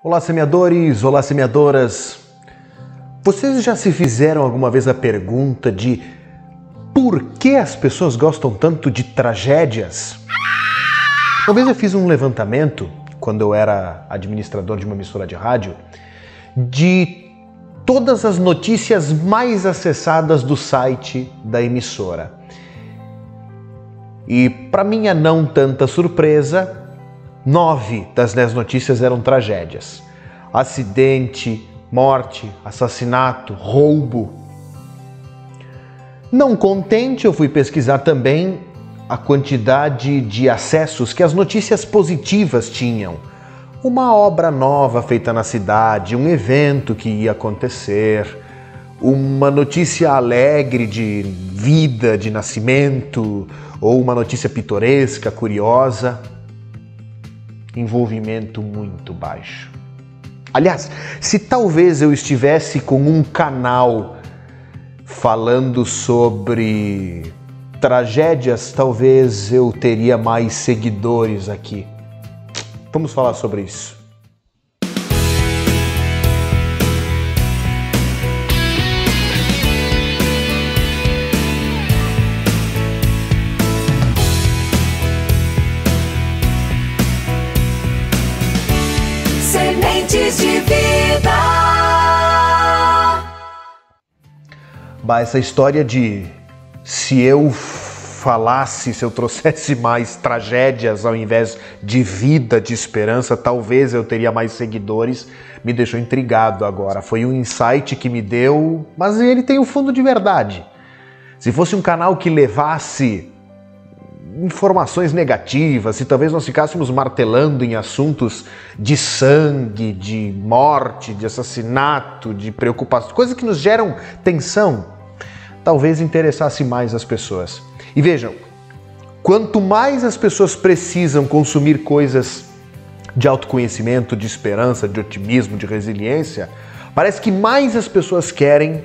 Olá, semeadores! Olá, semeadoras! Vocês já se fizeram alguma vez a pergunta de por que as pessoas gostam tanto de tragédias? Uma vez eu fiz um levantamento, quando eu era administrador de uma emissora de rádio, de todas as notícias mais acessadas do site da emissora. E, para minha não tanta surpresa, 9 das 10 notícias eram tragédias. Acidente, morte, assassinato, roubo. Não contente, eu fui pesquisar também a quantidade de acessos que as notícias positivas tinham. Uma obra nova feita na cidade, um evento que ia acontecer, uma notícia alegre de vida, de nascimento, ou uma notícia pitoresca, curiosa. Envolvimento muito baixo. Aliás, se talvez eu estivesse com um canal falando sobre tragédias, talvez eu teria mais seguidores aqui. Vamos falar sobre isso. Sementes de vida. Essa história de se eu falasse, se eu trouxesse mais tragédias ao invés de vida, de esperança, talvez eu teria mais seguidores, me deixou intrigado agora. Foi um insight que me deu, mas ele tem um fundo de verdade. Se fosse um canal que levasse informações negativas, se talvez nós ficássemos martelando em assuntos de sangue, de morte, de assassinato, de preocupação, coisas que nos geram tensão, talvez interessasse mais as pessoas. E vejam, quanto mais as pessoas precisam consumir coisas de autoconhecimento, de esperança, de otimismo, de resiliência, parece que mais as pessoas querem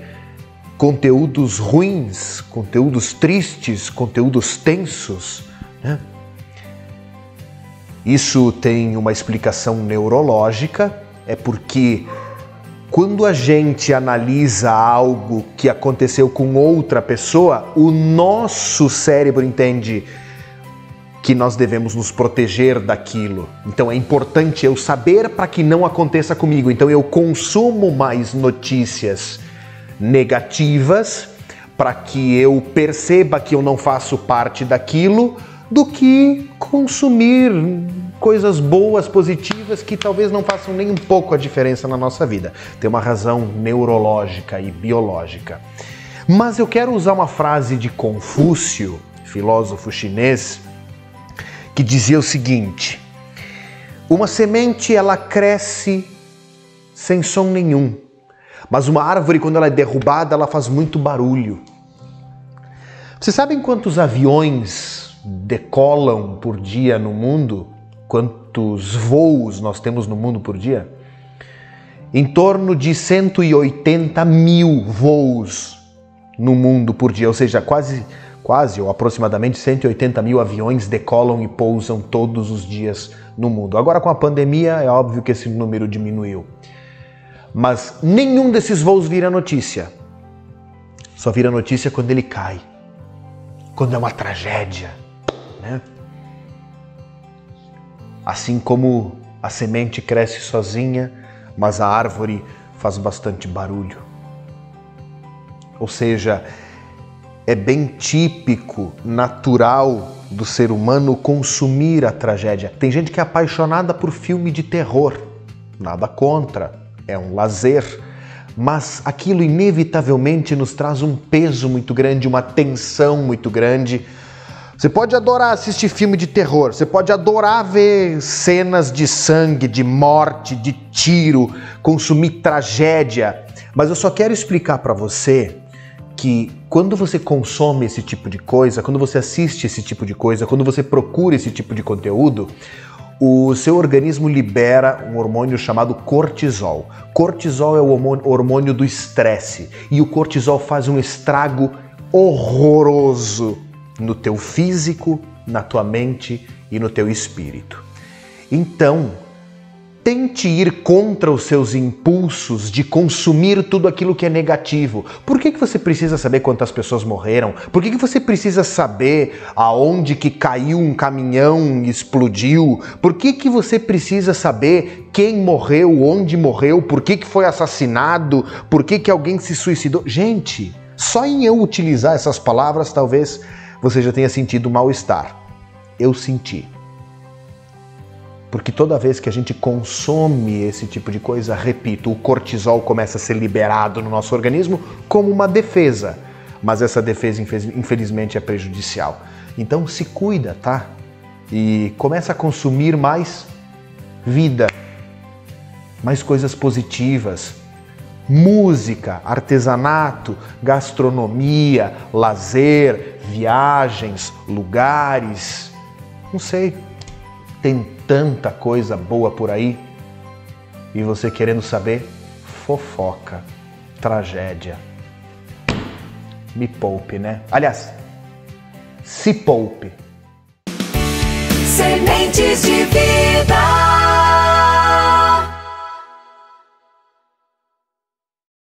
conteúdos ruins, conteúdos tristes, conteúdos tensos, né? Isso tem uma explicação neurológica, é porque quando a gente analisa algo que aconteceu com outra pessoa, o nosso cérebro entende que nós devemos nos proteger daquilo. Então é importante eu saber para que não aconteça comigo. Então eu consumo mais notícias negativas para que eu perceba que eu não faço parte daquilo, do que consumir coisas boas, positivas, que talvez não façam nem um pouco a diferença na nossa vida. Tem uma razão neurológica e biológica. Mas eu quero usar uma frase de Confúcio, filósofo chinês, que dizia o seguinte: uma semente, ela cresce sem som nenhum, mas uma árvore, quando ela é derrubada, ela faz muito barulho. Vocês sabem quantos aviões decolam por dia no mundo? Quantos voos nós temos no mundo por dia? Em torno de 180 mil voos no mundo por dia, ou seja, quase ou aproximadamente 180 mil aviões decolam e pousam todos os dias no mundo. Agora, com a pandemia, é óbvio que esse número diminuiu. Mas nenhum desses voos vira notícia. Só vira notícia quando ele cai, quando é uma tragédia, né? Assim como a semente cresce sozinha, mas a árvore faz bastante barulho. Ou seja, é bem típico, natural do ser humano consumir a tragédia. Tem gente que é apaixonada por filme de terror, nada contra, é um lazer, mas aquilo inevitavelmente nos traz um peso muito grande, uma tensão muito grande. Você pode adorar assistir filme de terror, você pode adorar ver cenas de sangue, de morte, de tiro, consumir tragédia, mas eu só quero explicar para você que quando você consome esse tipo de coisa, quando você assiste esse tipo de coisa, quando você procura esse tipo de conteúdo, o seu organismo libera um hormônio chamado cortisol. Cortisol é o hormônio do estresse e o cortisol faz um estrago horroroso no teu físico, na tua mente e no teu espírito. Então, tente ir contra os seus impulsos de consumir tudo aquilo que é negativo. Por que você precisa saber quantas pessoas morreram? Por que você precisa saber aonde que caiu um caminhão e explodiu? Por que você precisa saber quem morreu, onde morreu, por que foi assassinado, por que alguém se suicidou? Gente, só em eu utilizar essas palavras talvez você já tenha sentido mal-estar. Eu senti. Porque toda vez que a gente consome esse tipo de coisa, repito, o cortisol começa a ser liberado no nosso organismo como uma defesa. Mas essa defesa, infelizmente, é prejudicial. Então se cuida, tá? E começa a consumir mais vida, mais coisas positivas. Música, artesanato, gastronomia, lazer, viagens, lugares. Não sei, tem tanta coisa boa por aí e você querendo saber, fofoca, tragédia. Me poupe, né? Aliás, se poupe. Sementes de vida.